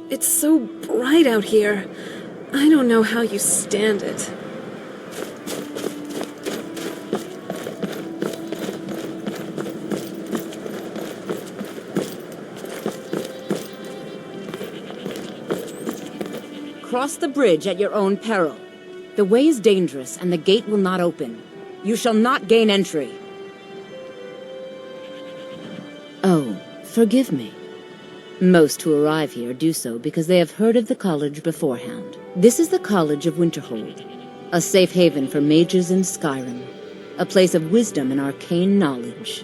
It's so bright out here. I don't know how you stand it. Cross the bridge at your own peril. The way is dangerous and the gate will not open. You shall not gain entry. Oh, forgive me. Most who arrive here do so because they have heard of the college beforehand. This is the College of Winterhold, a safe haven for mages in Skyrim, a place of wisdom and arcane knowledge.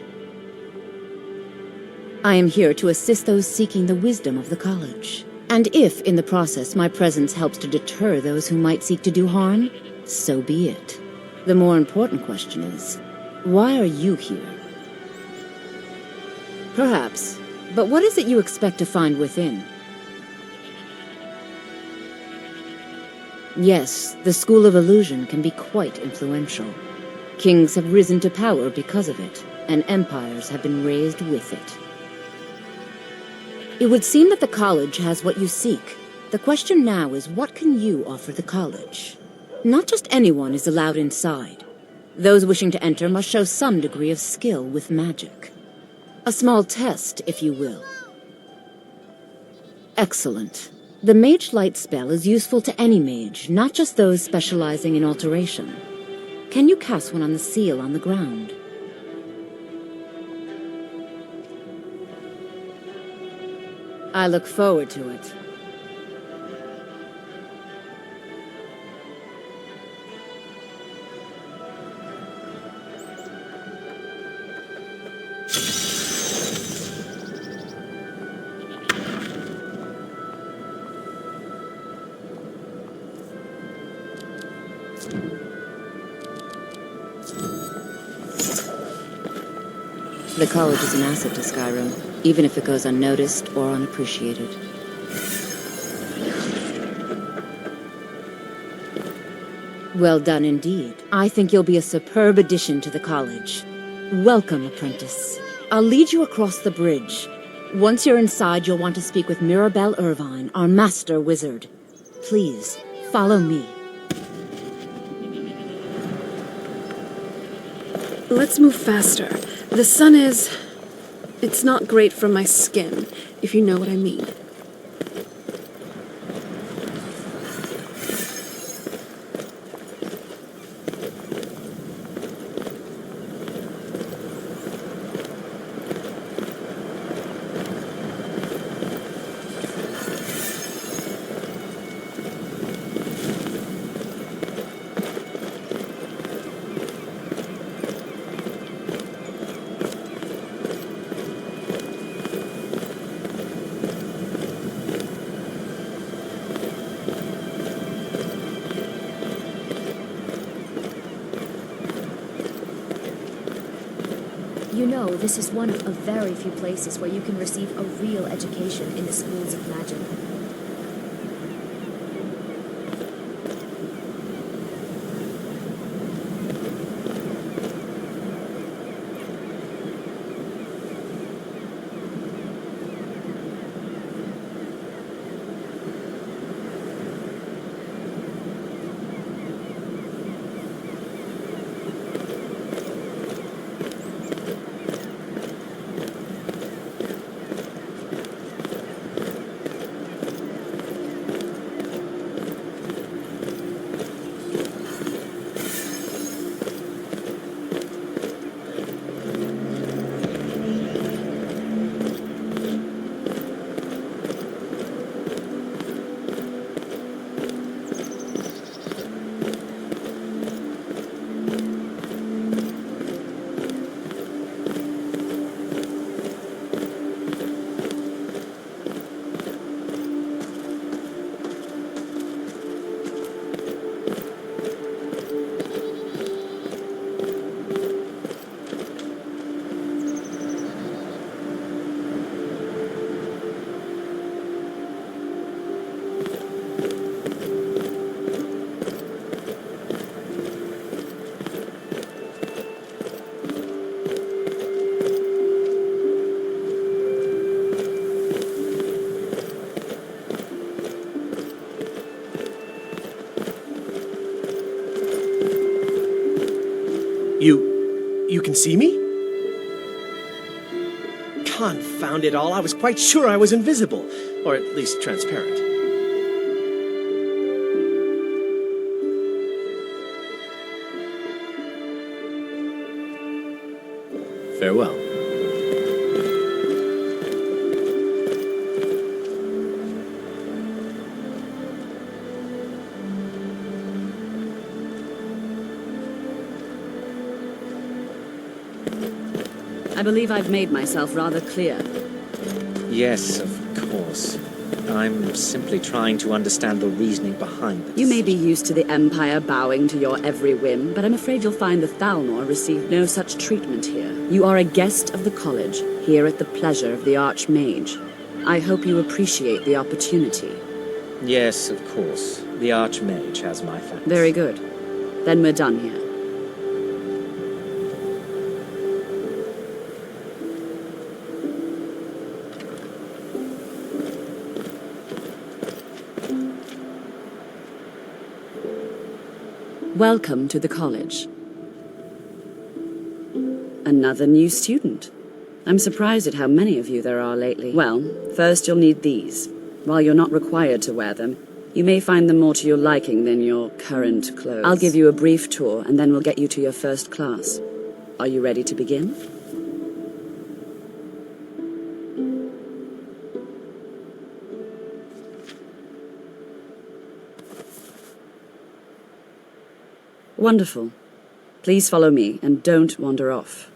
I am here to assist those seeking the wisdom of the college. And if, in the process, my presence helps to deter those who might seek to do harm, so be it. The more important question is, why are you here? Perhaps, but what is it you expect to find within? Yes, the School of Illusion can be quite influential. Kings have risen to power because of it, and empires have been raised with it. It would seem that the college has what you seek. The question now is, what can you offer the college? Not just anyone is allowed inside. Those wishing to enter must show some degree of skill with magic. A small test, if you will. Excellent. The Mage Light spell is useful to any mage, not just those specializing in alteration. Can you cast one on the seal on the ground? I look forward to it. The college is an asset to Skyrim, even if it goes unnoticed or unappreciated. Well done indeed. I think you'll be a superb addition to the college. Welcome, apprentice. I'll lead you across the bridge. Once you're inside, you'll want to speak with Mirabelle Irvine, our master wizard. Please, follow me. Let's move faster. The sun is... It's not great for my skin, if you know what I mean. You know, this is one of very few places where you can receive a real education in the schools of magic. You can see me? Confound it all, I was quite sure I was invisible, or at least transparent. Farewell. I believe I've made myself rather clear. Yes, of course. I'm simply trying to understand the reasoning behind this. You may be used to the Empire bowing to your every whim, but I'm afraid you'll find the Thalmor received no such treatment here. You are a guest of the college, here at the pleasure of the Archmage. I hope you appreciate the opportunity. Yes, of course. The Archmage has my thanks. Very good. Then we're done here. Welcome to the college. Another new student. I'm surprised at how many of you there are lately. Well, first you'll need these. While you're not required to wear them, you may find them more to your liking than your current clothes. I'll give you a brief tour, and then we'll get you to your first class. Are you ready to begin? Wonderful. Please follow me, and don't wander off.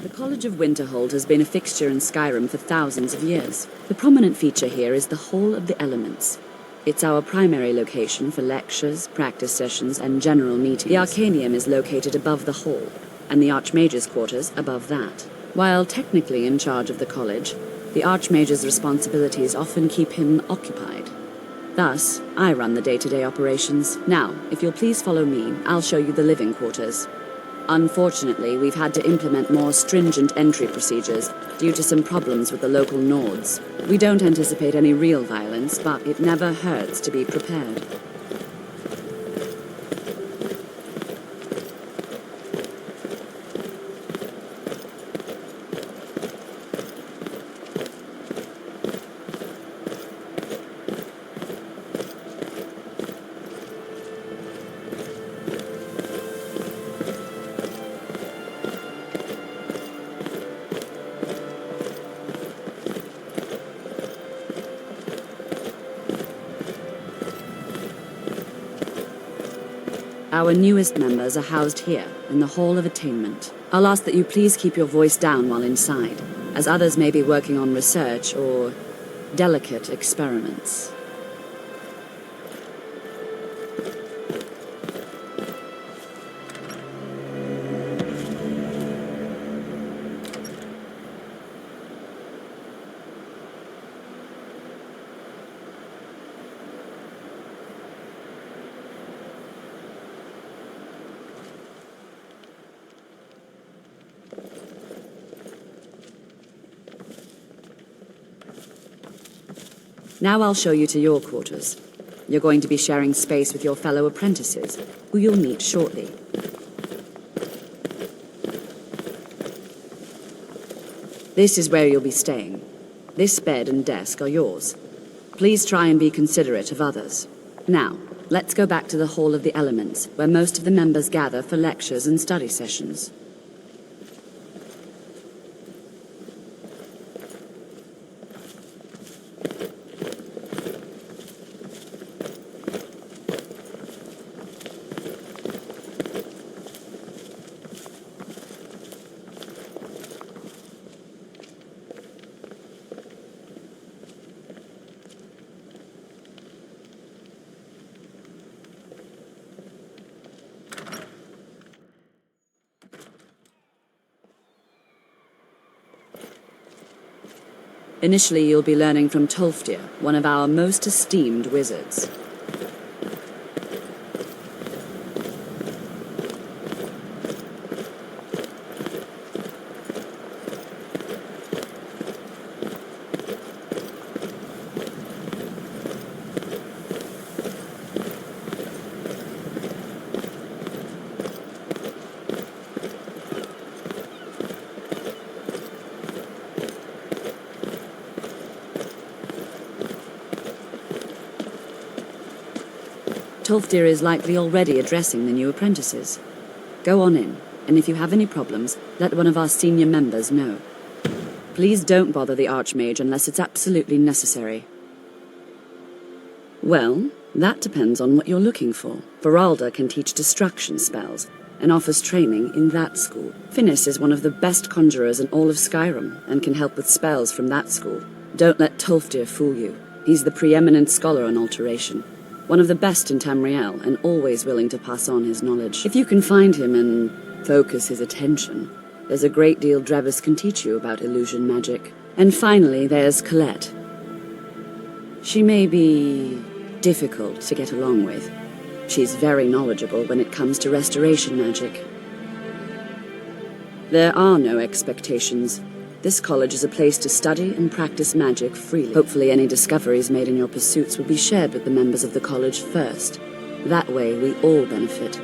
The College of Winterhold has been a fixture in Skyrim for thousands of years. The prominent feature here is the Hall of the Elements. It's our primary location for lectures, practice sessions, and general meetings. The Arcanium is located above the hall, and the Archmage's quarters above that. While technically in charge of the college, the Archmage's responsibilities often keep him occupied. Thus, I run the day-to-day operations. Now, if you'll please follow me, I'll show you the living quarters. Unfortunately, we've had to implement more stringent entry procedures due to some problems with the local Nords. We don't anticipate any real violence, but it never hurts to be prepared. Our newest members are housed here, in the Hall of Attainment. I'll ask that you please keep your voice down while inside, as others may be working on research or delicate experiments. Now I'll show you to your quarters. You're going to be sharing space with your fellow apprentices, who you'll meet shortly. This is where you'll be staying. This bed and desk are yours. Please try and be considerate of others. Now, let's go back to the Hall of the Elements, where most of the members gather for lectures and study sessions. Initially, you'll be learning from Tolfdir, one of our most esteemed wizards. Tolfdir is likely already addressing the new apprentices. Go on in, and if you have any problems, let one of our senior members know. Please don't bother the Archmage unless it's absolutely necessary. Well, that depends on what you're looking for. Veralda can teach destruction spells, and offers training in that school. Finis is one of the best conjurers in all of Skyrim, and can help with spells from that school. Don't let Tolfdir fool you. He's the preeminent scholar on alteration. One of the best in Tamriel, and always willing to pass on his knowledge. If you can find him and focus his attention, there's a great deal Drevis can teach you about illusion magic. And finally, there's Colette. She may be difficult to get along with. She's very knowledgeable when it comes to restoration magic. There are no expectations. This college is a place to study and practice magic freely. Hopefully any discoveries made in your pursuits will be shared with the members of the college first. That way we all benefit.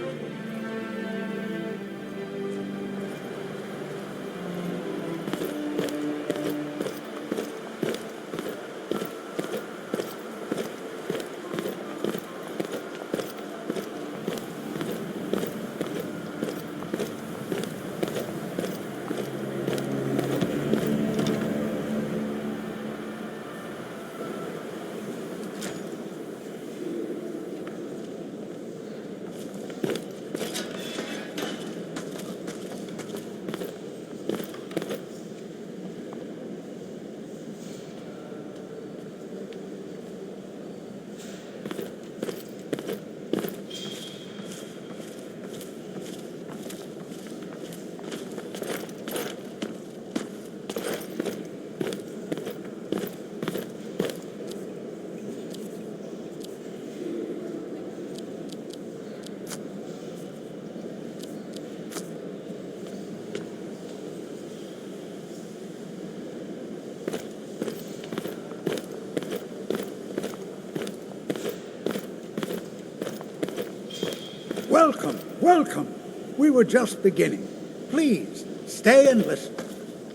Welcome, welcome. We were just beginning. Please, stay and listen.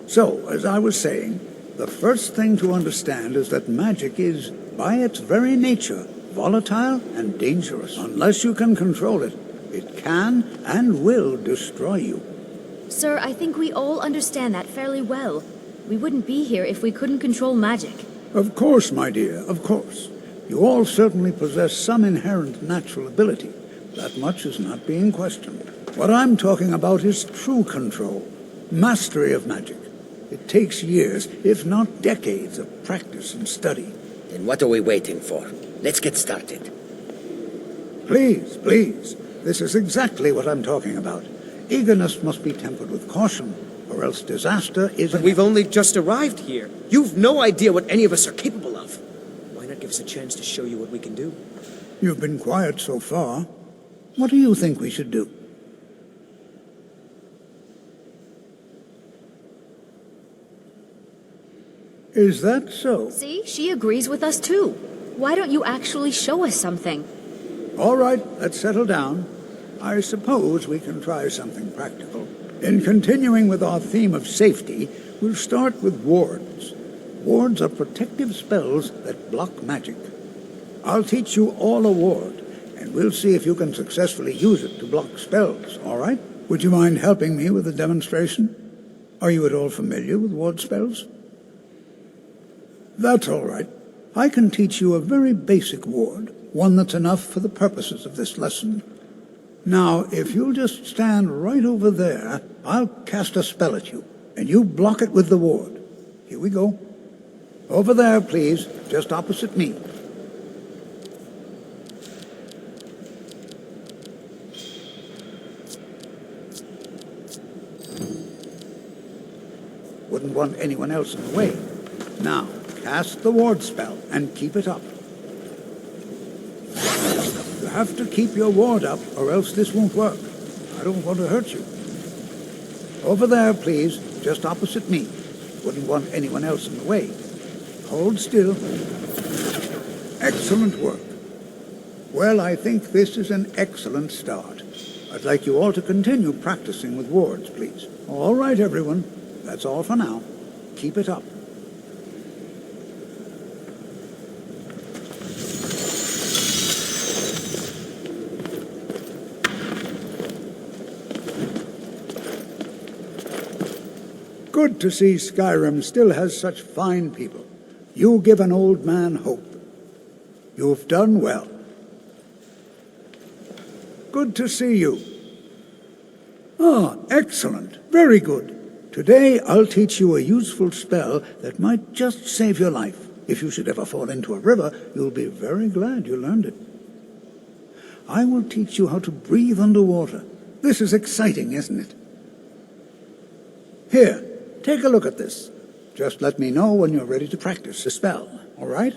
So, as I was saying, the first thing to understand is that magic is, by its very nature, volatile and dangerous. Unless you can control it, it can and will destroy you. Sir, I think we all understand that fairly well. We wouldn't be here if we couldn't control magic. Of course, my dear, of course. You all certainly possess some inherent natural ability. That much is not being questioned. What I'm talking about is true control, mastery of magic. It takes years, if not decades, of practice and study. Then what are we waiting for? Let's get started. Please, please. This is exactly what I'm talking about. Eagerness must be tempered with caution, or else disaster is... But we've only just arrived here. You've no idea what any of us are capable of. Why not give us a chance to show you what we can do? You've been quiet so far. What do you think we should do? Is that so? See, she agrees with us too. Why don't you actually show us something? All right, let's settle down. I suppose we can try something practical. In continuing with our theme of safety, we'll start with wards. Wards are protective spells that block magic. I'll teach you all a ward, and we'll see if you can successfully use it to block spells, all right? Would you mind helping me with the demonstration? Are you at all familiar with ward spells? That's all right. I can teach you a very basic ward, one that's enough for the purposes of this lesson. Now, if you'll just stand right over there, I'll cast a spell at you, and you block it with the ward. Here we go. Over there, please, just opposite me. Wouldn't want anyone else in the way. Now, cast the ward spell and keep it up. You have to keep your ward up or else this won't work. I don't want to hurt you. Over there, please, just opposite me. Wouldn't want anyone else in the way. Hold still. Excellent work. Well, I think this is an excellent start. I'd like you all to continue practicing with wards, please. All right, everyone. That's all for now. Keep it up. good to see Skyrim still has such fine people. You give an old man hope. You've done well. Good to see you. Ah, excellent. Very good. Today I'll teach you a useful spell that might just save your life. If you should ever fall into a river, you'll be very glad you learned it. I will teach you how to breathe underwater. This is exciting, isn't it? Here, take a look at this. Just let me know when you're ready to practice the spell, all right?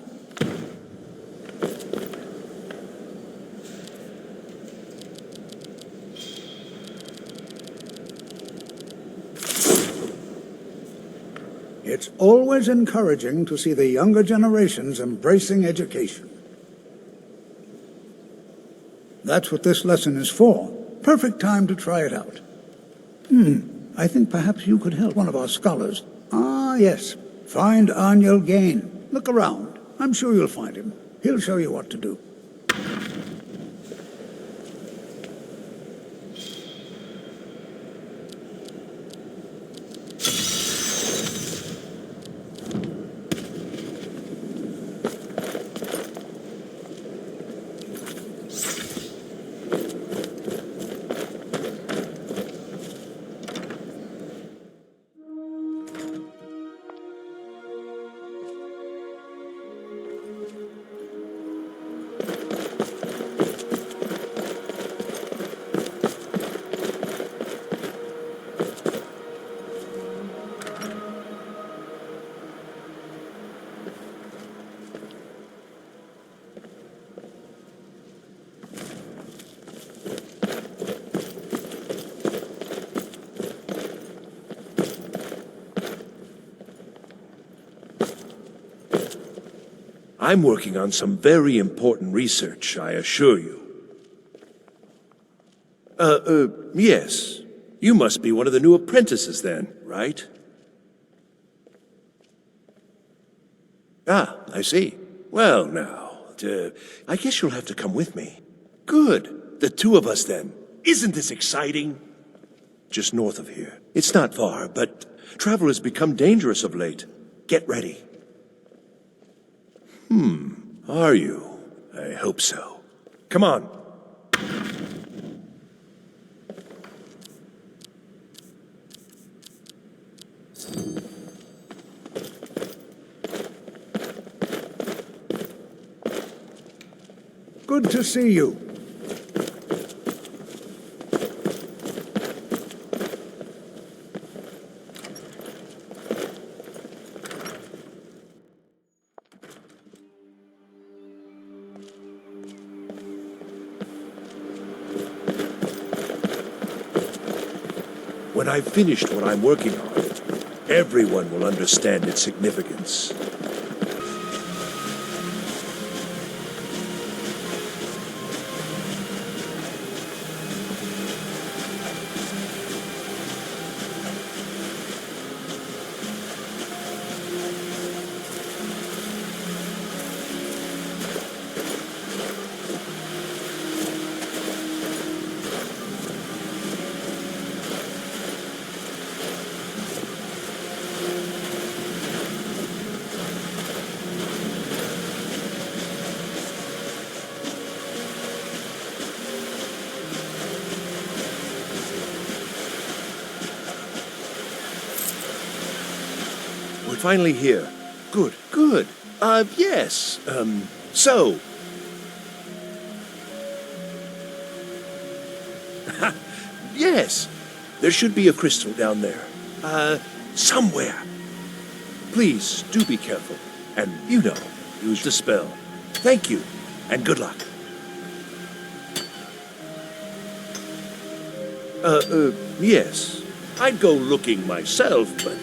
It's always encouraging to see the younger generations embracing education. That's what this lesson is for. Perfect time to try it out. I think perhaps you could help one of our scholars. Ah, yes. Find Aniel Gain. Look around. I'm sure you'll find him. He'll show you what to do. I'm working on some very important research, I assure you. Yes. You must be one of the new apprentices then, right? Ah, I see. Well, now, I guess you'll have to come with me. Good. The two of us then. Isn't this exciting? Just north of here. It's not far, but travel has become dangerous of late. Get ready. Are you? I hope so. Come on. Good to see you. When I've finished what I'm working on, everyone will understand its significance. We're finally here. Good, good. Yes. So. Yes. There should be a crystal down there. Somewhere. Please, do be careful. And, use the spell. Thank you, and good luck. Yes. I'd go looking myself, but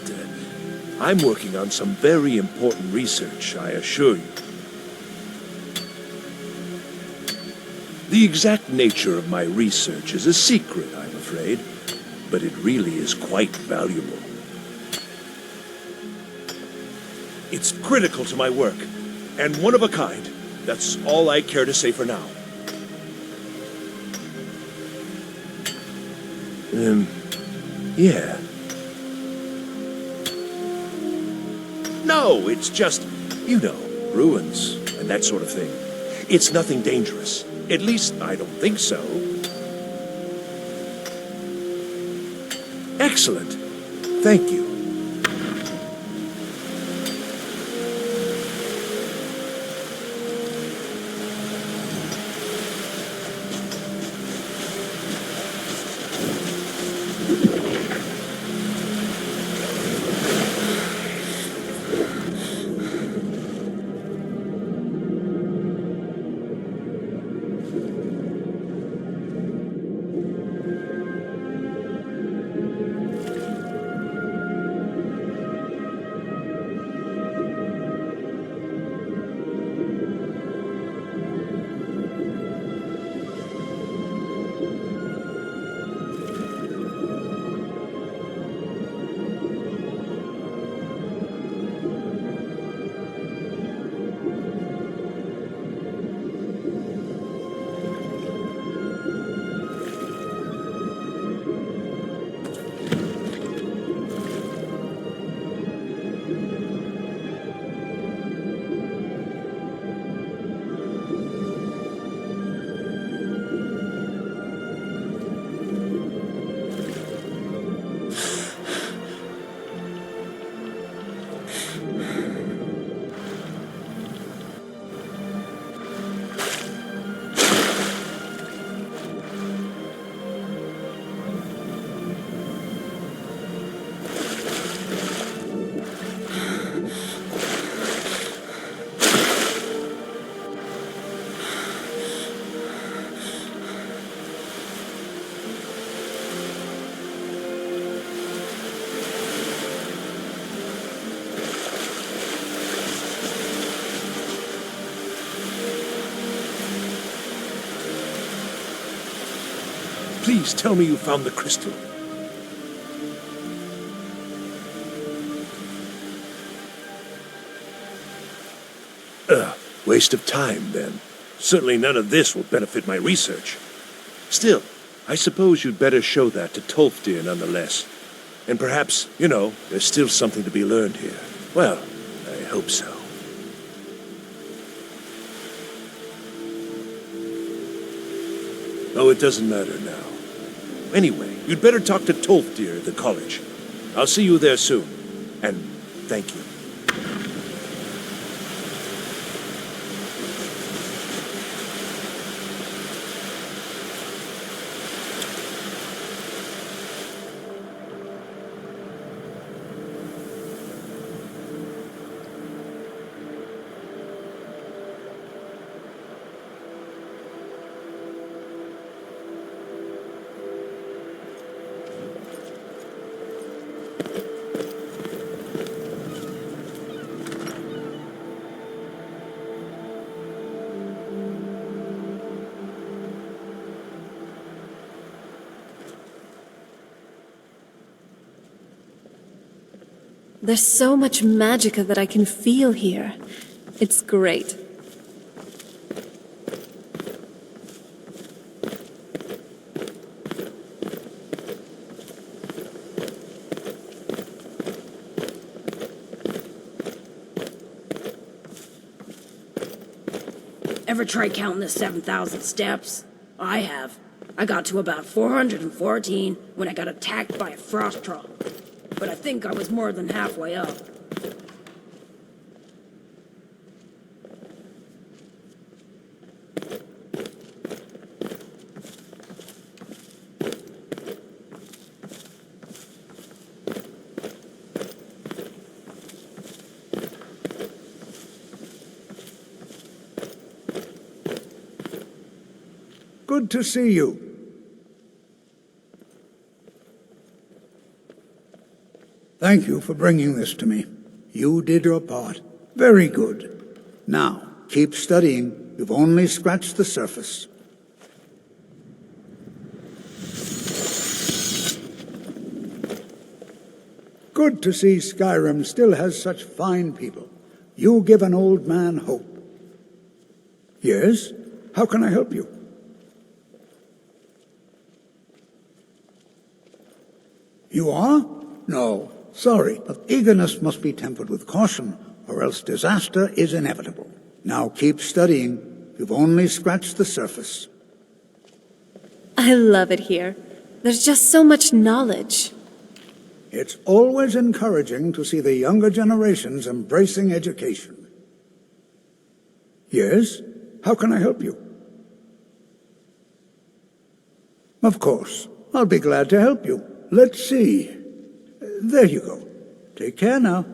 I'm working on some very important research, I assure you. The exact nature of my research is a secret, I'm afraid, but it really is quite valuable. It's critical to my work, and one of a kind. That's all I care to say for now. Yeah. No, it's just, ruins and that sort of thing. It's nothing dangerous. At least, I don't think so. Excellent. Thank you. Please tell me you found the crystal. Waste of time, then. Certainly none of this will benefit my research. Still, I suppose you'd better show that to Tolfdir nonetheless. And perhaps, there's still something to be learned here. Well, I hope so. Oh, it doesn't matter now. Anyway, you'd better talk to Tolfdir at the college. I'll see you there soon. And thank you. There's so much magicka that I can feel here. It's great. Ever try counting the 7,000 steps? I have. I got to about 414 when I got attacked by a frost troll. But I think I was more than halfway up. Good to see you. Thank you for bringing this to me. You did your part. Very good. Now, keep studying. You've only scratched the surface. Good to see Skyrim still has such fine people. You give an old man hope. Yes? How can I help you? You are? No. Sorry, but eagerness must be tempered with caution, or else disaster is inevitable. Now keep studying. You've only scratched the surface. I love it here. There's just so much knowledge. It's always encouraging to see the younger generations embracing education. Yes? How can I help you? Of course. I'll be glad to help you. Let's see. There you go. Take care now.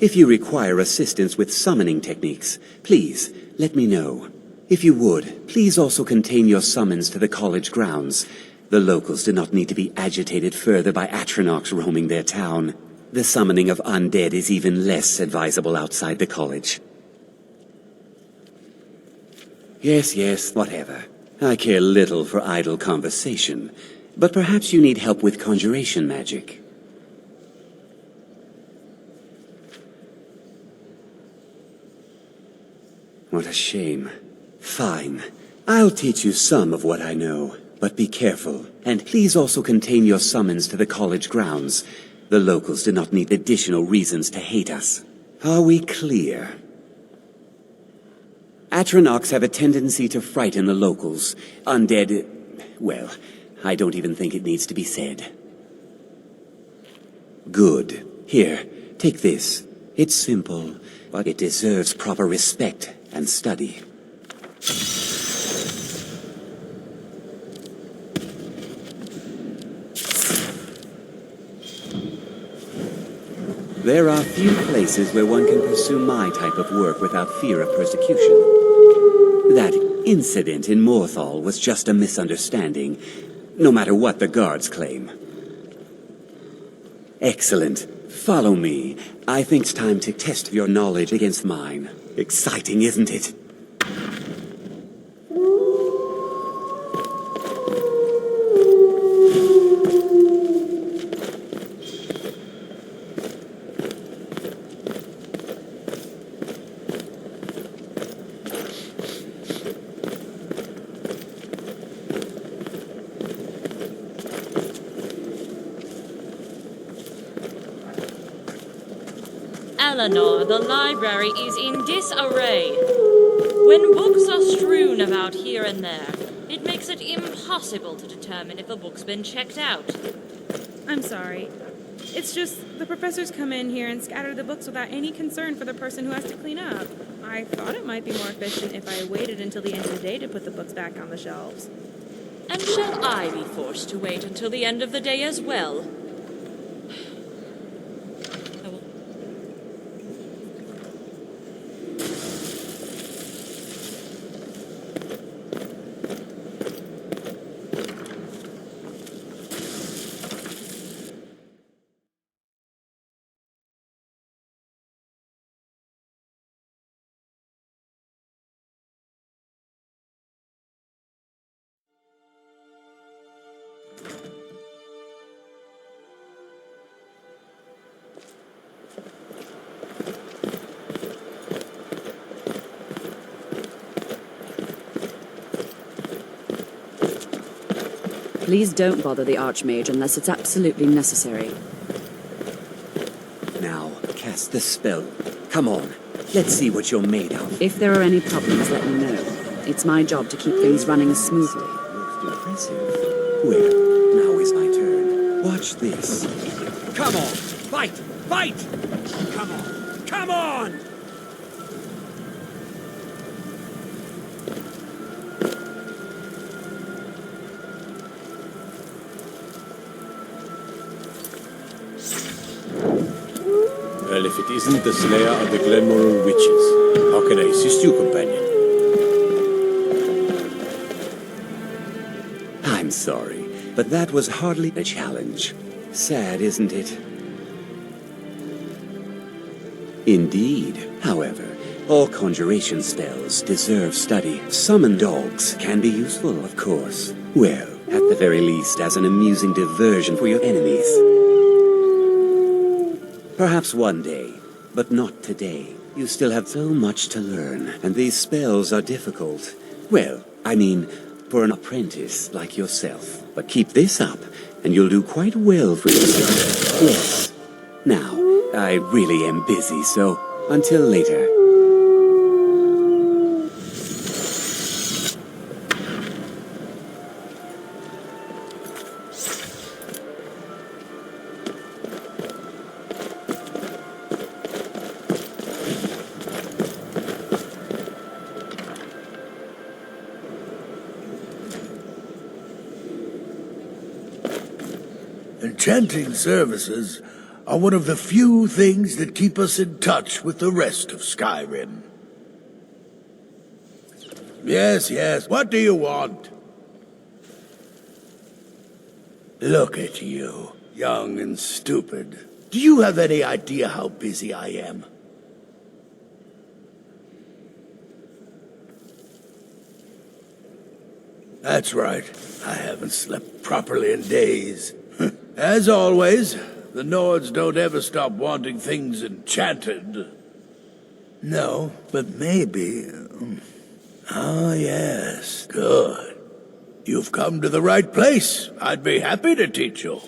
If you require assistance with summoning techniques, please let me know. If you would, please also contain your summons to the college grounds. The locals do not need to be agitated further by Atronachs roaming their town. The summoning of undead is even less advisable outside the college. Yes, whatever. I care little for idle conversation, but perhaps you need help with conjuration magic. What a shame. Fine. I'll teach you some of what I know, but be careful. And please also contain your summons to the college grounds. The locals do not need additional reasons to hate us. Are we clear? Atronachs have a tendency to frighten the locals. Undead, well, I don't even think it needs to be said. Good. Here, take this. It's simple, but it deserves proper respect and study. There are few places where one can pursue my type of work without fear of persecution. That incident in Morthal was just a misunderstanding, no matter what the guards claim. Excellent. Follow me. I think it's time to test your knowledge against mine. Exciting, isn't it? Eleanor, the library is in disarray. When books are strewn about here and there, it makes it impossible to determine if a book's been checked out. I'm sorry. It's just the professors come in here and scatter the books without any concern for the person who has to clean up. I thought it might be more efficient if I waited until the end of the day to put the books back on the shelves. And shall I be forced to wait until the end of the day as well? Please don't bother the Archmage unless it's absolutely necessary. Now, cast the spell. Come on, let's see what you're made of. If there are any problems, let me know. It's my job to keep things running smoothly. Most impressive. Well, now is my turn. Watch this. Come on! Fight! Fight! Come on! Come on! Well, if it isn't the Slayer of the Glenmoral Witches, how can I assist you, companion? I'm sorry, but that was hardly a challenge. Sad, isn't it? Indeed. However, all conjuration spells deserve study. Summon dogs can be useful, of course. Well, at the very least, as an amusing diversion for your enemies. Perhaps one day, but not today. You still have so much to learn, and these spells are difficult. Well, I mean, for an apprentice like yourself. But keep this up, and you'll do quite well for yourself. Yes. Now, I really am busy, so until later. Enchanting services are one of the few things that keep us in touch with the rest of Skyrim. Yes, what do you want? Look at you, young and stupid. Do you have any idea how busy I am? That's right. I haven't slept properly in days. As always, the Nords don't ever stop wanting things enchanted. No, but maybe... Ah, yes. Good. You've come to the right place. I'd be happy to teach you.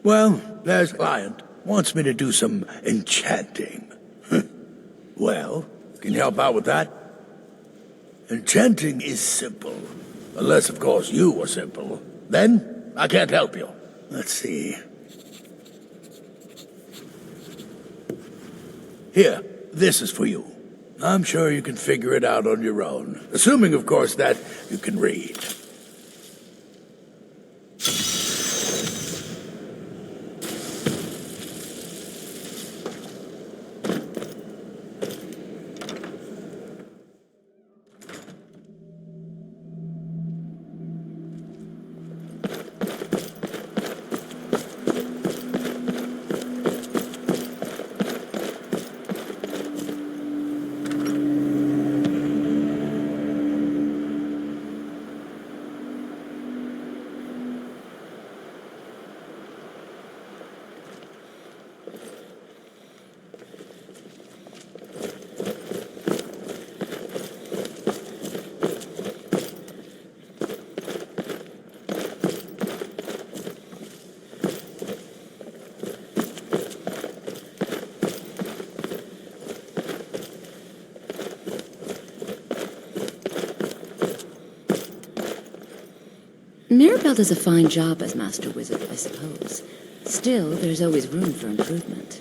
Well, there's a client. Wants me to do some enchanting. Well, can you help out with that? Enchanting is simple. Unless, of course, you are simple. Then, I can't help you. Let's see. Here, this is for you. I'm sure you can figure it out on your own. Assuming, of course, that you can read. Mirabelle does a fine job as Master Wizard, I suppose. Still, there's always room for improvement.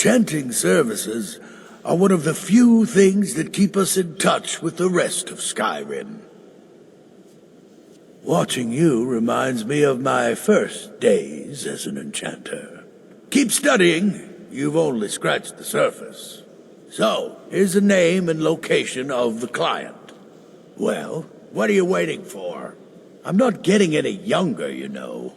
Enchanting services are one of the few things that keep us in touch with the rest of Skyrim. Watching you reminds me of my first days as an enchanter. Keep studying, you've only scratched the surface. So, here's the name and location of the client. Well, what are you waiting for? I'm not getting any younger, you know.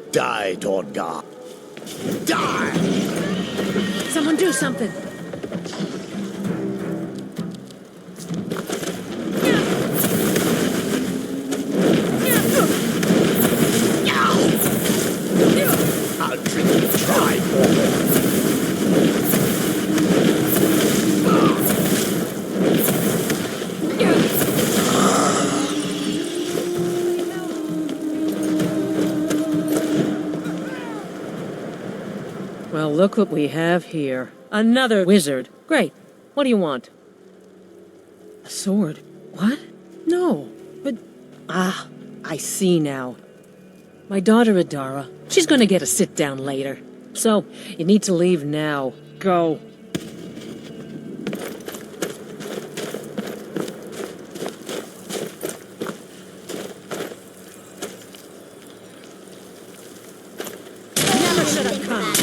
Die, Dorga. Die! Someone do something! I'll treat you try. Well, look what we have here. Another wizard. Great. What do you want? A sword. What? No. But... Ah, I see now. My daughter Adara. She's gonna get a sit-down later. So, you need to leave now. Go. Never should have come.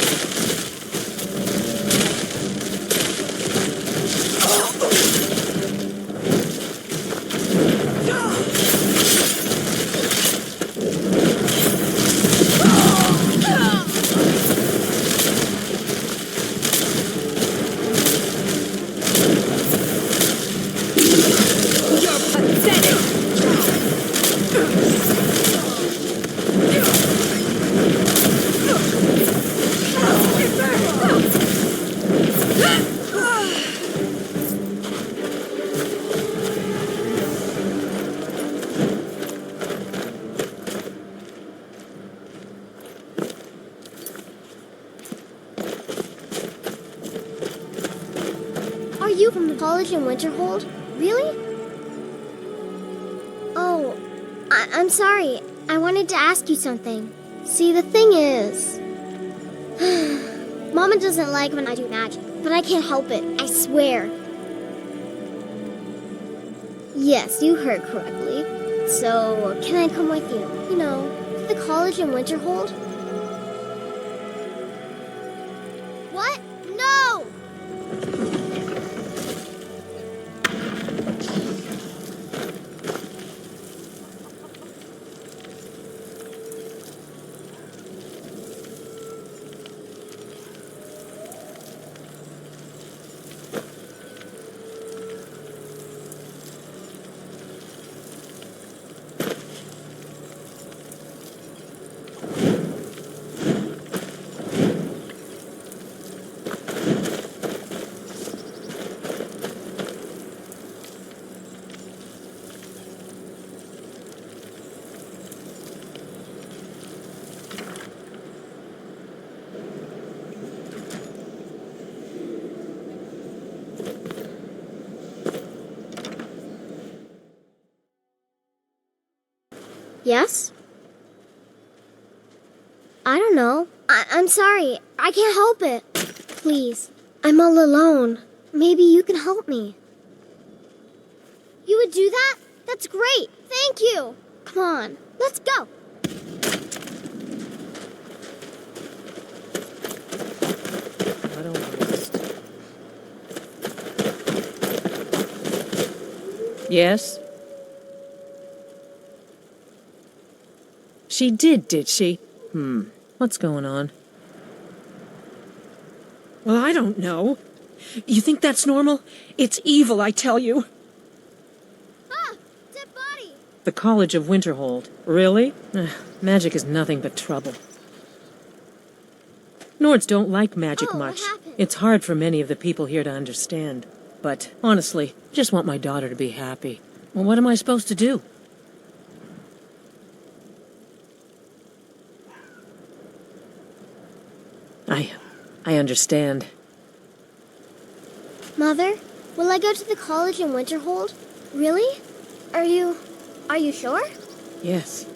Are you from the college in Winterhold? Really? Oh, I'm sorry. I wanted to ask you something. See, the thing is... Mama doesn't like when I do magic, but I can't help it, I swear. Yes, you heard correctly. So, can I come with you? You know, to the college in Winterhold? What? No! Yes? I don't know. I'm sorry. I can't help it. Please. I'm all alone. Maybe you can help me. You would do that? That's great. Thank you. Come on. Let's go. I don't rest. Yes? She did she? What's going on? Well, I don't know. You think that's normal? It's evil, I tell you. Ah! Dead body! The College of Winterhold. Really? Magic is nothing but trouble. Nords don't like magic much. What happened? It's hard for many of the people here to understand. But, honestly, I just want my daughter to be happy. Well, what am I supposed to do? I understand. Mother, will I go to the college in Winterhold? Really? Are you sure? Yes,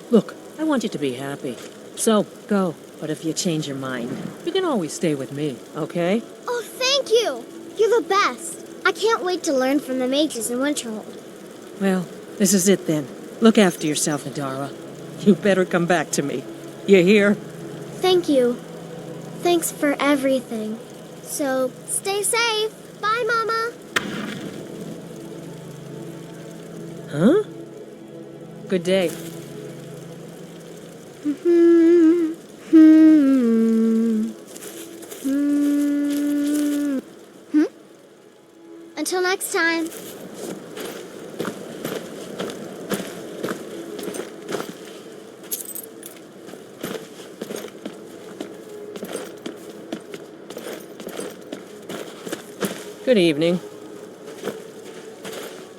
Look, I want you to be happy. So, go. But if you change your mind, you can always stay with me, okay? Oh, thank you! You're the best. I can't wait to learn from the mages in Winterhold. Well, this is it then. Look after yourself, Nadara. You better come back to me. You hear? Thank you. Thanks for everything. So, stay safe. Bye, Mama. Huh? Good day. Until next time. Good evening.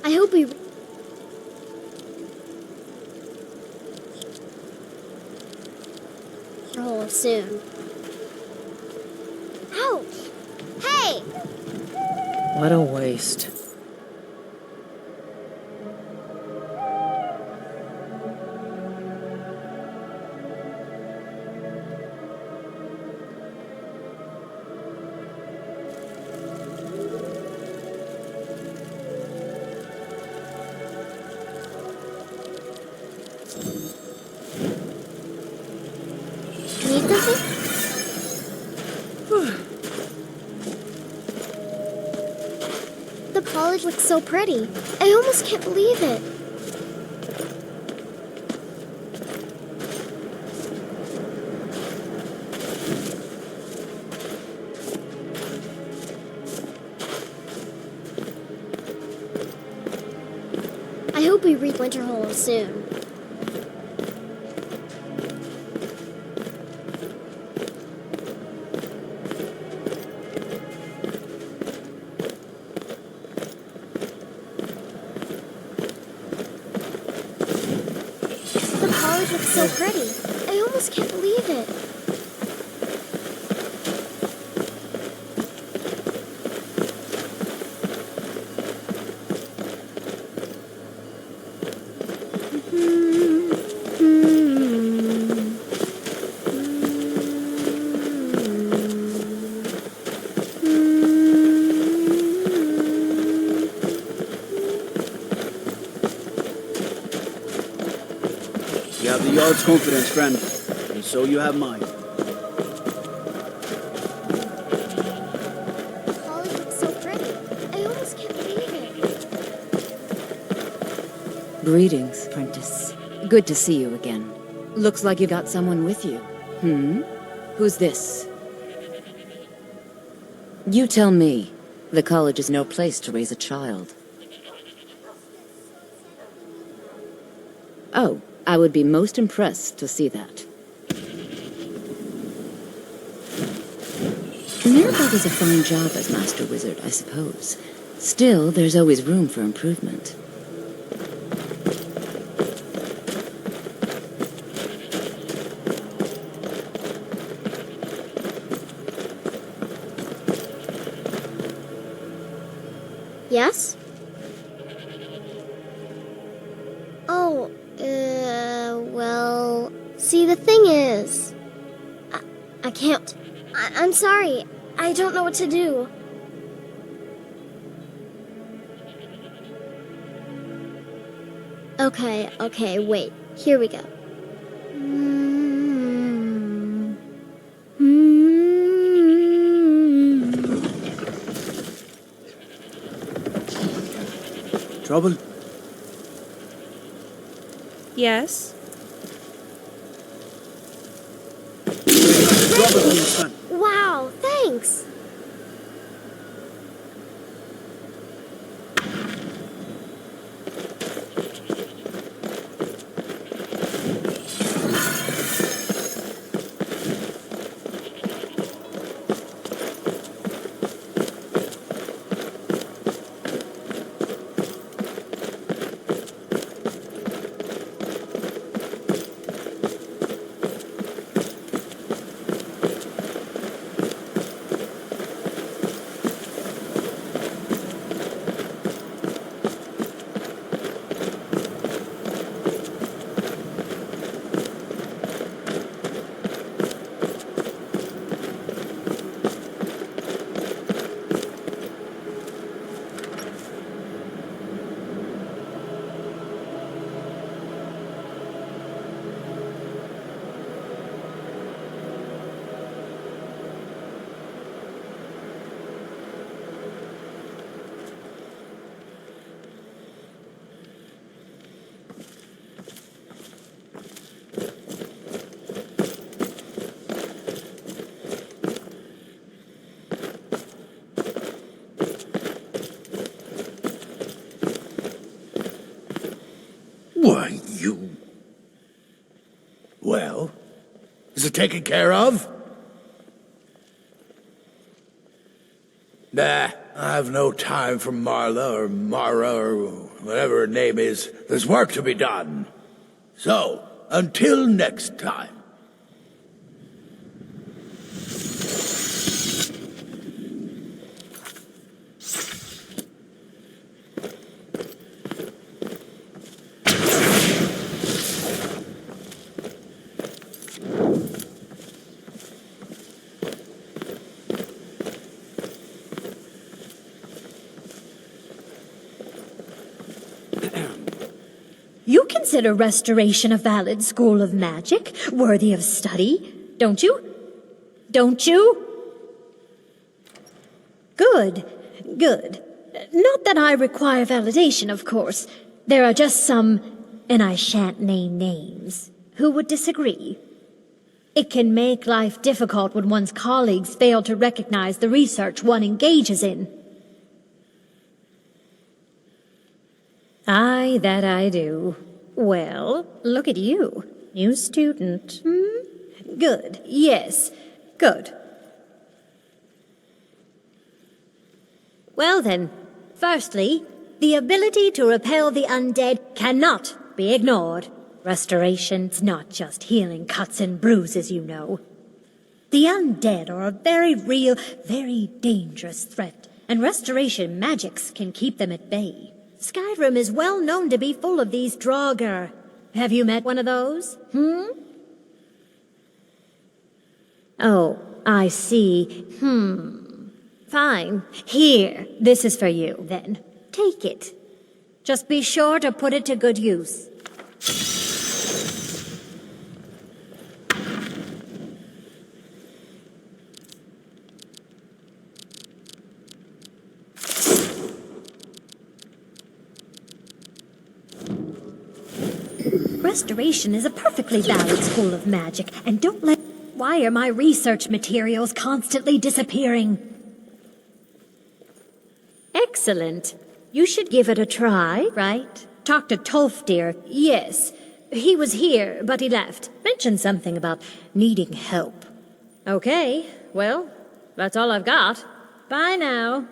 I hope we... roll soon. Ouch! Hey! What a waste. Need something? The college looks so pretty. I almost can't believe it. I hope we reach Winterhold soon. The college looks so pretty. I almost can't believe it. You have the Yard's confidence, friend, and so you have mine. The college looks so pretty. I almost can't believe it. Greetings, apprentice. Good to see you again. Looks like you got someone with you. Who's this? You tell me. The college is no place to raise a child. Oh, I would be most impressed to see that. Mirabelle does a fine job as Master Wizard, I suppose. Still, there's always room for improvement. Yes? Oh, well... See, the thing is... I can't... I'm sorry. I don't know what to do. Okay, wait. Here we go. Trouble? Yes? Wow, thanks. Why, you... Well, is it taken care of? Nah, I've no time for Marla or Mara or whatever her name is. There's work to be done. So, until next time. You consider restoration a valid school of magic, worthy of study, don't you? Don't you? Good, good. Not that I require validation, of course. There are just some, and I shan't name names, who would disagree. It can make life difficult when one's colleagues fail to recognize the research one engages in. Aye, that I do. Well, look at you. New student, Good, yes, good. Well then, firstly, the ability to repel the undead cannot be ignored. Restoration's not just healing cuts and bruises, you know. The undead are a very real, very dangerous threat, and restoration magics can keep them at bay. Skyrim is well known to be full of these Draugr. Have you met one of those? Oh, I see. Fine. Here, this is for you, then. Take it. Just be sure to put it to good use. Restoration is a perfectly valid school of magic, and don't let... Why are my research materials constantly disappearing? Excellent. You should give it a try, right? Talk to Tolfdir. Yes. He was here, but he left. Mentioned something about needing help. Okay, well, that's all I've got. Bye now.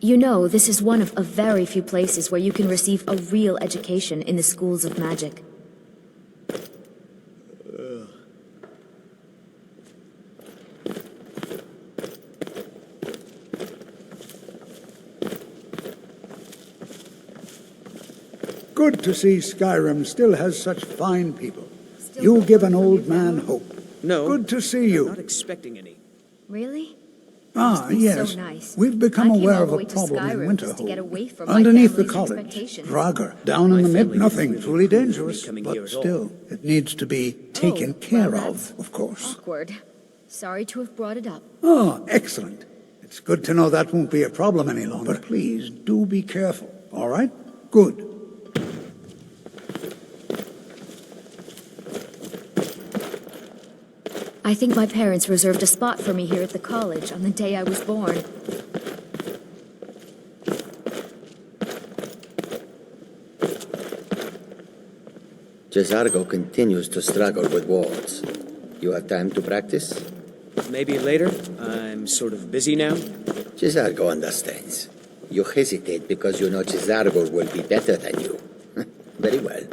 You know, this is one of a very few places where you can receive a real education in the schools of magic. Good to see Skyrim still has such fine people. You give an old man hope. No. Good to see you. I'm not expecting any. Really? Ah, be yes. so nice. We've become I came aware all of the a way to problem in Skyrim just to get away Winterhold. from my Underneath the family's college. expectations. Draugr, down in My the mid, family nothing didn't truly approve of me dangerous. coming But here at all. still, it needs to be taken care of course. Awkward. Sorry to have brought it up. Oh, excellent. It's good to know that won't be a problem any longer. But please, do be careful, all right? Good. I think my parents reserved a spot for me here at the college on the day I was born. Cesargo continues to struggle with wards. You have time to practice? Maybe later. I'm sort of busy now. Cesargo understands. You hesitate because you know Cesargo will be better than you. Very well.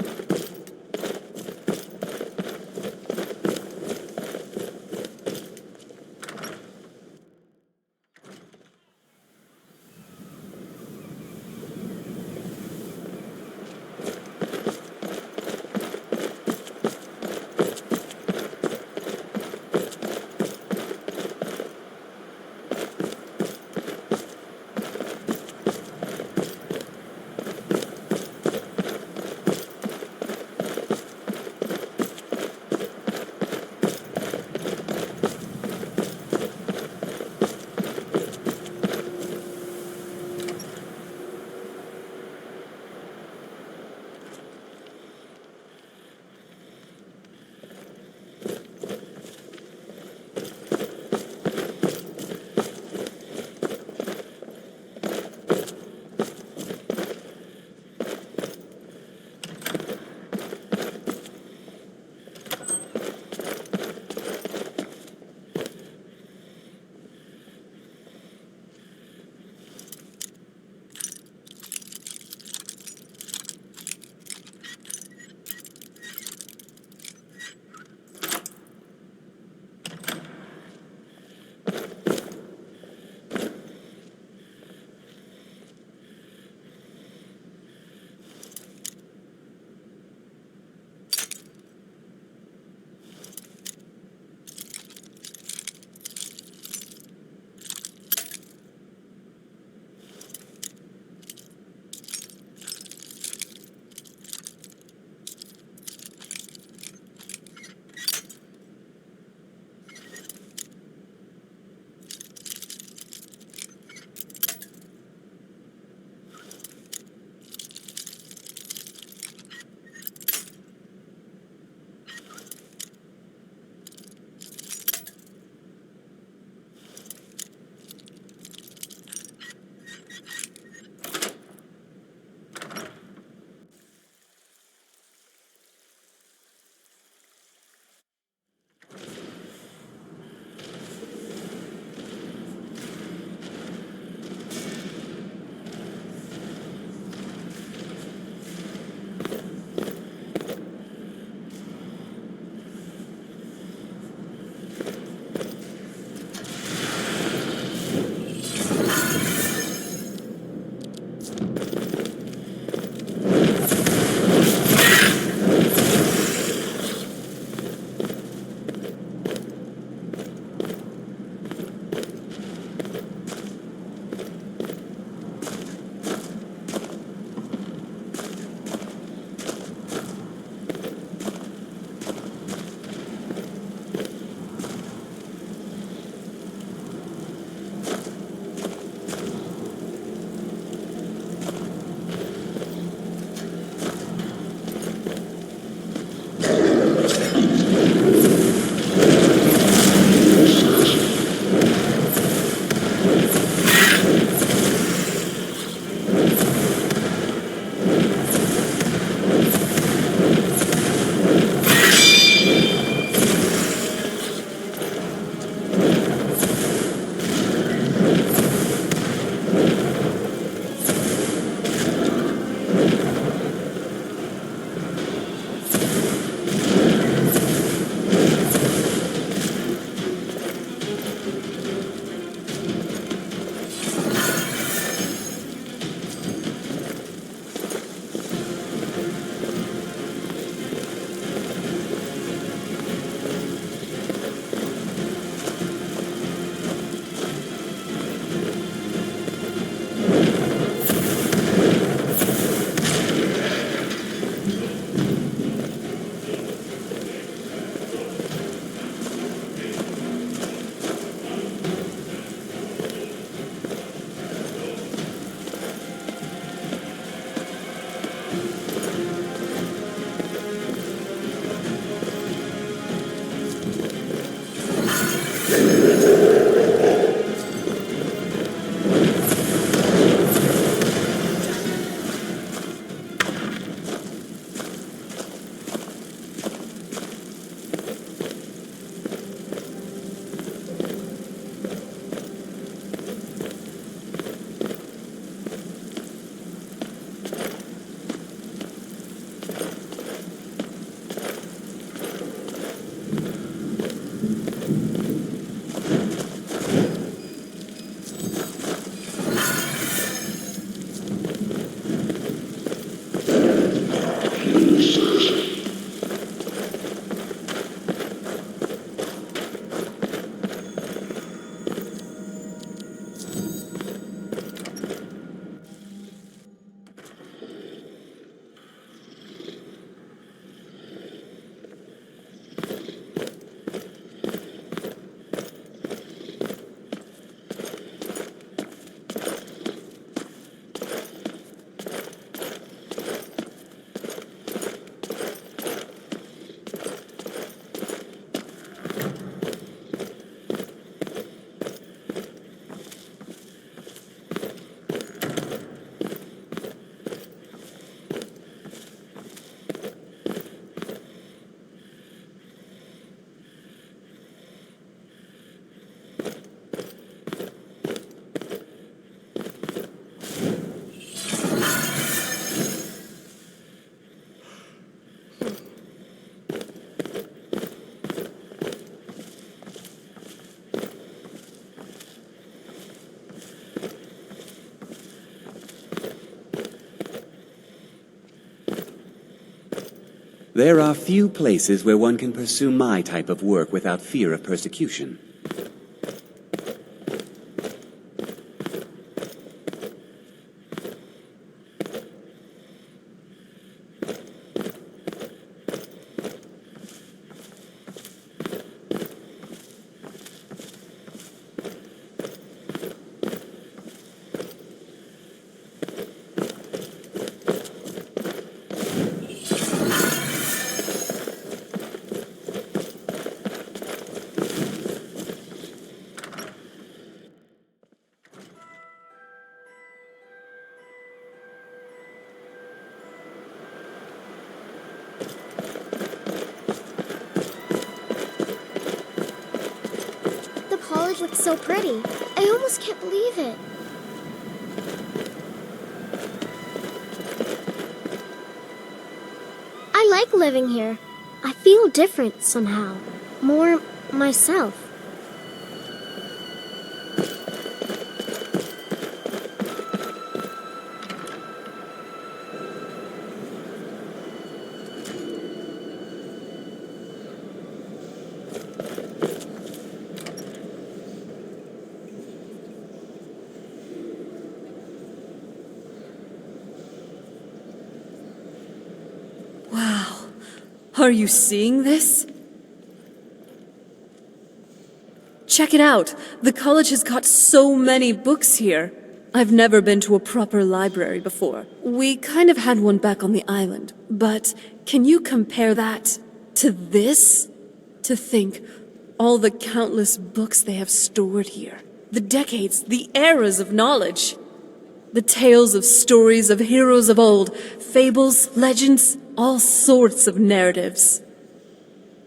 There are few places where one can pursue my type of work without fear of persecution. The college looks so pretty. I almost can't believe it. I like living here. I feel different somehow. More myself. Wow. Are you seeing this? Check it out. The college has got so many books here. I've never been to a proper library before. We kind of had one back on the island, but can you compare that to this? To think, all the countless books they have stored here. The decades, the eras of knowledge. The tales of stories of heroes of old, fables, legends, all sorts of narratives.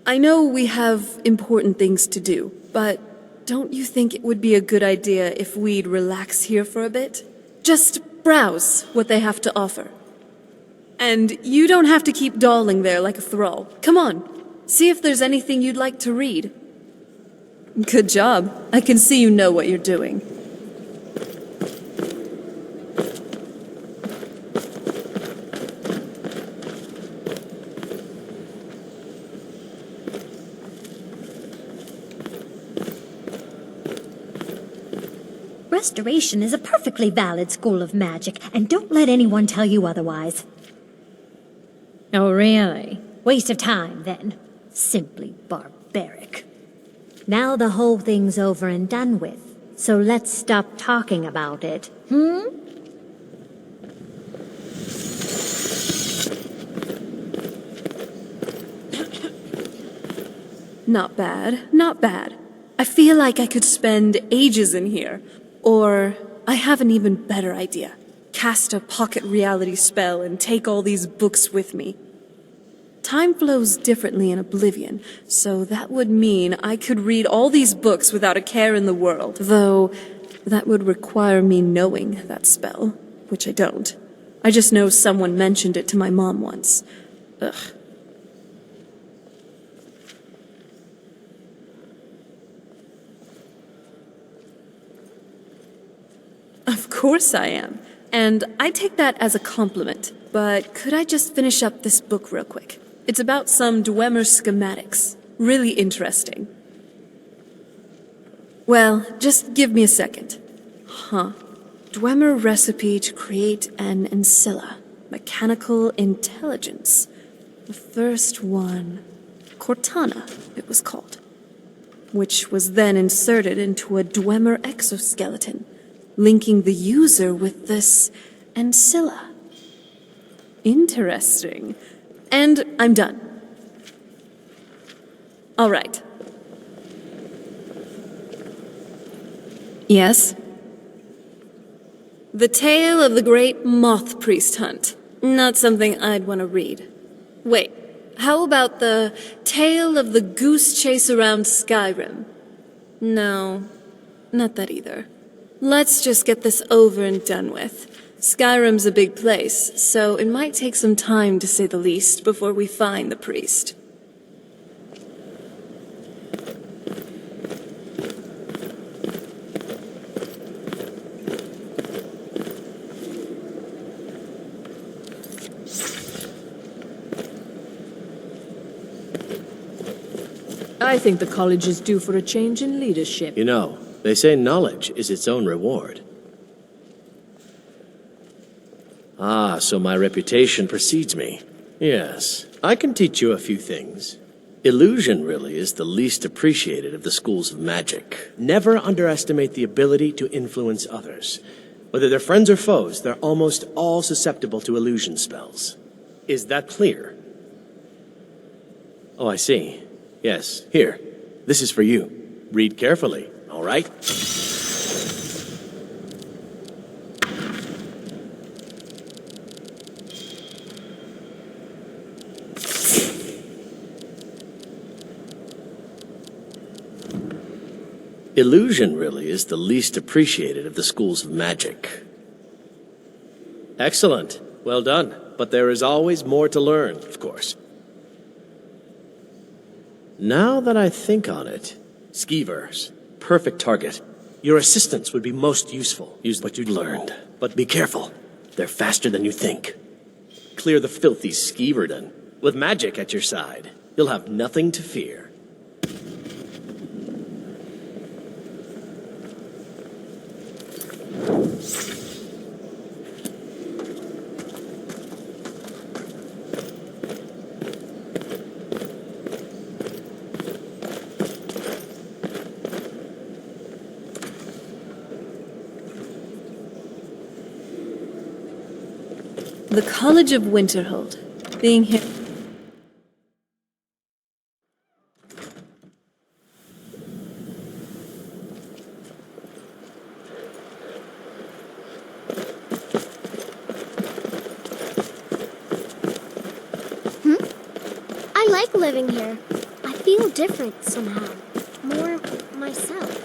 I know we have important things to do, but don't you think it would be a good idea if we'd relax here for a bit? Just browse what they have to offer. And you don't have to keep dawdling there like a thrall. Come on, see if there's anything you'd like to read. Good job. I can see you know what you're doing. Restoration is a perfectly valid school of magic, and don't let anyone tell you otherwise. Oh, really? Waste of time, then. Simply barbaric. Now the whole thing's over and done with, so let's stop talking about it, Not bad, not bad. I feel like I could spend ages in here. Or, I have an even better idea. Cast a pocket reality spell and take all these books with me. Time flows differently in Oblivion, so that would mean I could read all these books without a care in the world. Though, that would require me knowing that spell, which I don't. I just know someone mentioned it to my mom once. Ugh. Of course I am. And I take that as a compliment. But could I just finish up this book real quick? It's about some Dwemer schematics. Really interesting. Well, just give me a second. Dwemer recipe to create an ancilla. Mechanical intelligence. The first one... Cortana, it was called. Which was then inserted into a Dwemer exoskeleton, linking the user with this ancilla. Interesting. And I'm done. All right. Yes? The Tale of the Great Moth Priest Hunt. Not something I'd want to read. Wait, how about the Tale of the Goose Chase Around Skyrim? No, not that either. Let's just get this over and done with. Skyrim's a big place, so it might take some time, to say the least, before we find the priest. I think the college is due for a change in leadership. You know, they say knowledge is its own reward. Ah, so my reputation precedes me. Yes, I can teach you a few things. Illusion really is the least appreciated of the schools of magic. Never underestimate the ability to influence others. Whether they're friends or foes, they're almost all susceptible to illusion spells. Is that clear? Oh, I see. Yes, here. This is for you. Read carefully, all right? Illusion really is the least appreciated of the schools of magic. Excellent. Well done. But there is always more to learn, of course. Now that I think on it, skeevers, perfect target. Your assistants would be most useful. Use what you've learned. But be careful. They're faster than you think. Clear the filthy skeeverden. With magic at your side, you'll have nothing to fear. The College of Winterhold. Being here. I like living here. I feel different somehow. More myself.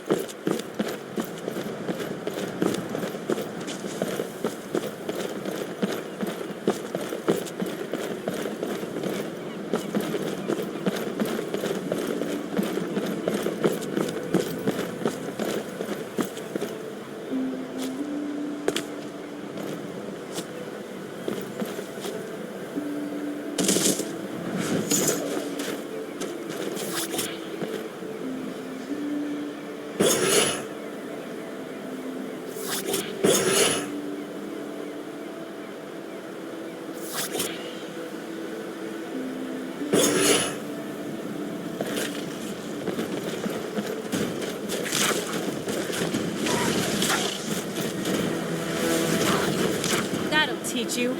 Teach you.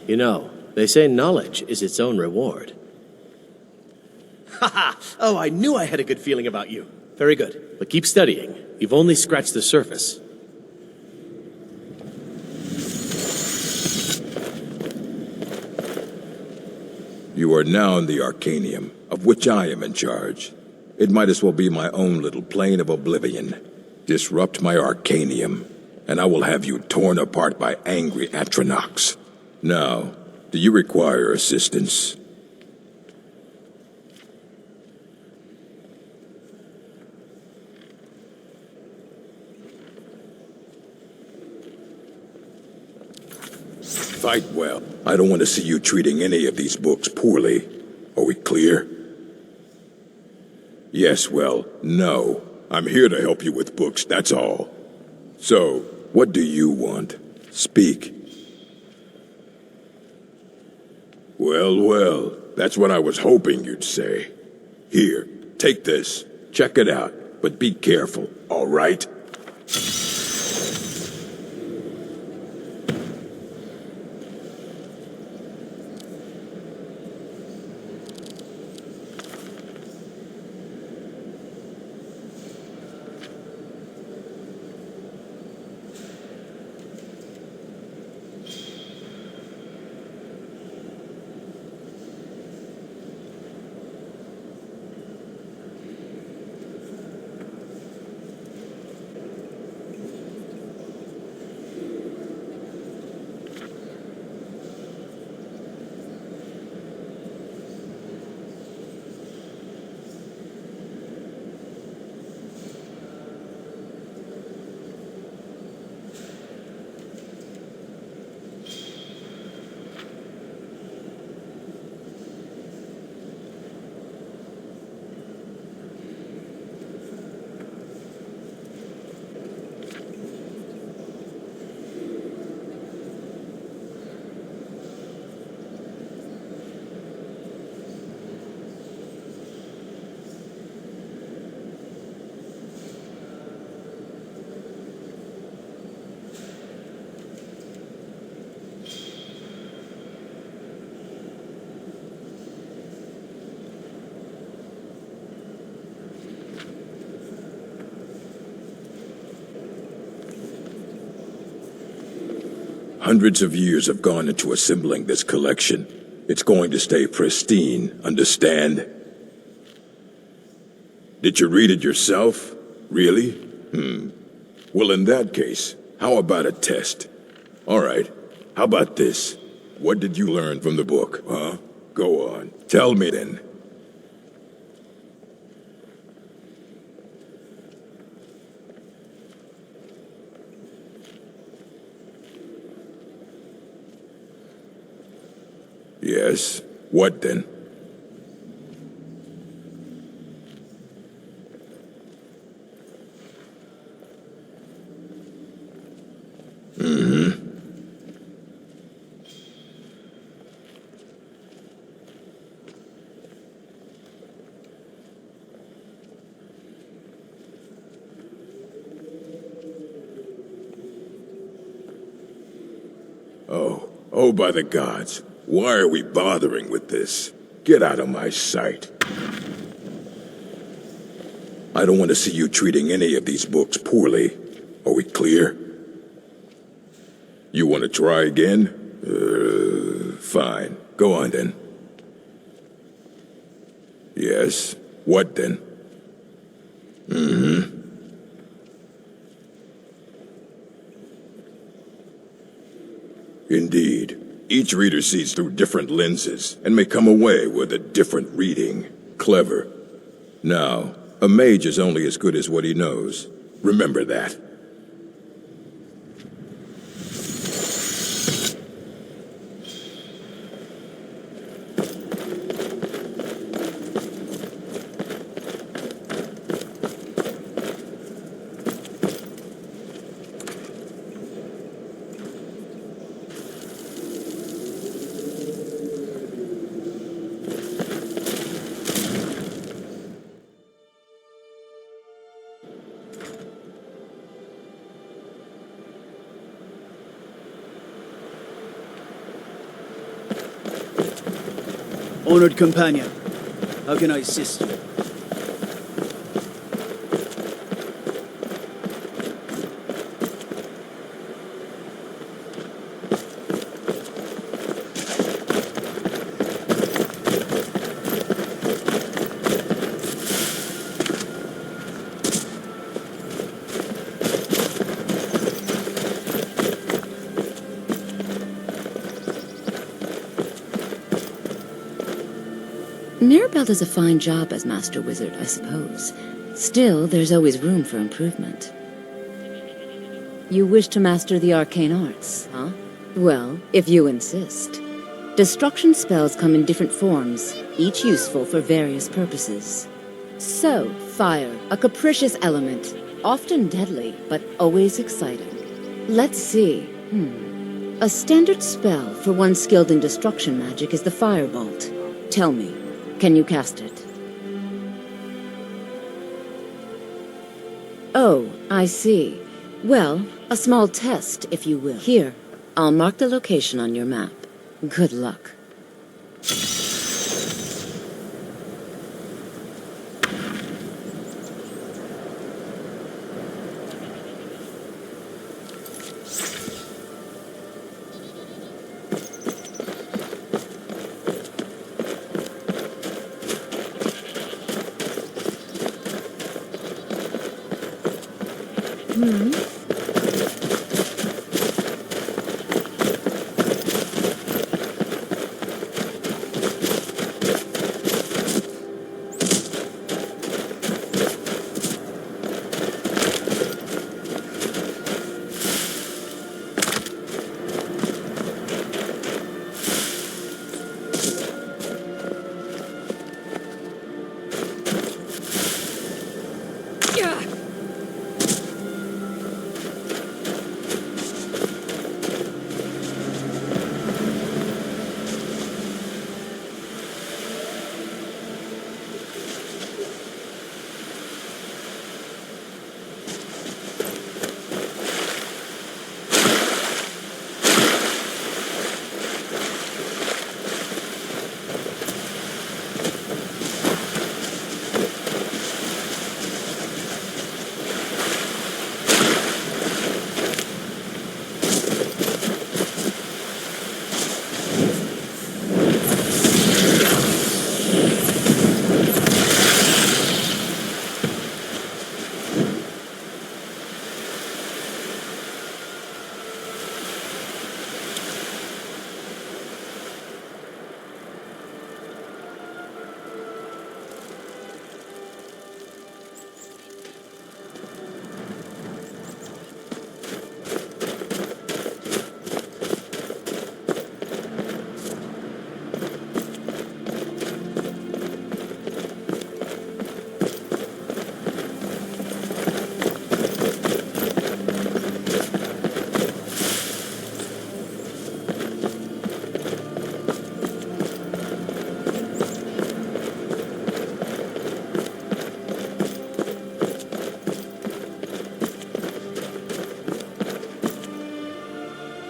You know, they say knowledge is its own reward. Haha! Oh, I knew I had a good feeling about you. Very good. But keep studying. You've only scratched the surface. You are now in the Arcanium, of which I am in charge. It might as well be my own little plane of oblivion. Disrupt my Arcanium, and I will have you torn apart by angry Atronachs. Now, do you require assistance? Fight well. I don't want to see you treating any of these books poorly. Are we clear? Yes, well, no. I'm here to help you with books, that's all. So, what do you want? Speak. Well, well, that's what I was hoping you'd say. Here, take this. Check it out, but be careful, all right? Hundreds of years have gone into assembling this collection. It's going to stay pristine, understand? Did you read it yourself? Really? Well, in that case, how about a test? All right, how about this? What did you learn from the book, huh? Go on, tell me then. Yes, what then? Oh, by the gods. Why are we bothering with this? Get out of my sight. I don't want to see you treating any of these books poorly. Are we clear? You want to try again? Fine. Go on then. Yes. What then? Indeed. Each reader sees through different lenses and may come away with a different reading. Clever. Now, a mage is only as good as what he knows. Remember that. Honored companion, how can I assist you? Mirabelle does a fine job as Master Wizard, I suppose. Still, there's always room for improvement. You wish to master the arcane arts, huh? Well, if you insist. Destruction spells come in different forms, each useful for various purposes. So, fire, a capricious element, often deadly, but always exciting. Let's see. A standard spell for one skilled in destruction magic is the Firebolt. Tell me, can you cast it? Oh, I see. Well, a small test, if you will. Here, I'll mark the location on your map. Good luck.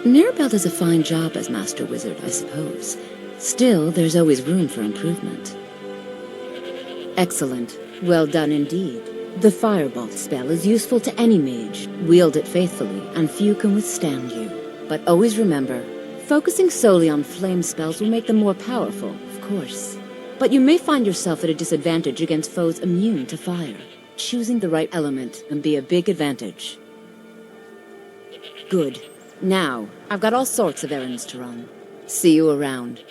Mirabelle does a fine job as Master Wizard, I suppose. Still, there's always room for improvement. Excellent. Well done indeed. The Firebolt spell is useful to any mage. Wield it faithfully, and few can withstand you. But always remember, focusing solely on flame spells will make them more powerful, of course. But you may find yourself at a disadvantage against foes immune to fire. Choosing the right element can be a big advantage. Good. Now, I've got all sorts of errands to run. See you around.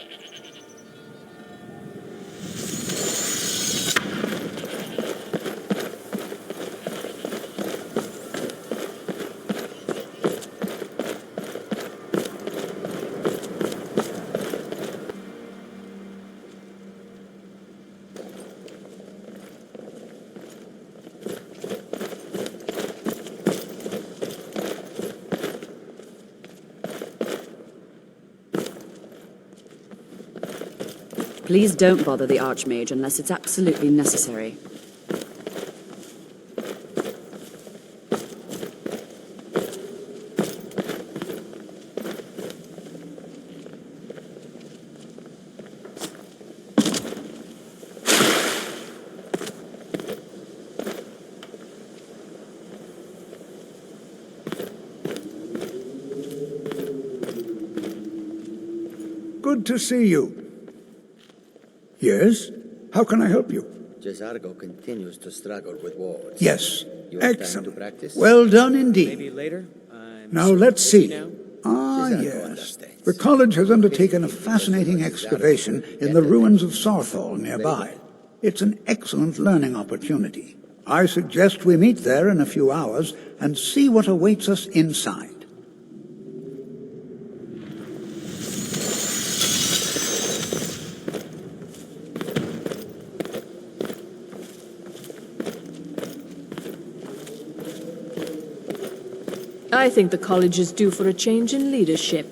Please don't bother the Archmage unless it's absolutely necessary. Good to see you. Yes? How can I help you? Cesargo continues to struggle with wards. Yes. You have time Excellent. to practice? Well done indeed. Maybe later? Now let's see. now. Ah, Cesargo yes. understands. The college has undertaken a fascinating excavation in the ruins of Sarthal nearby. It's an excellent learning opportunity. I suggest we meet there in a few hours and see what awaits us inside. I think the college is due for a change in leadership.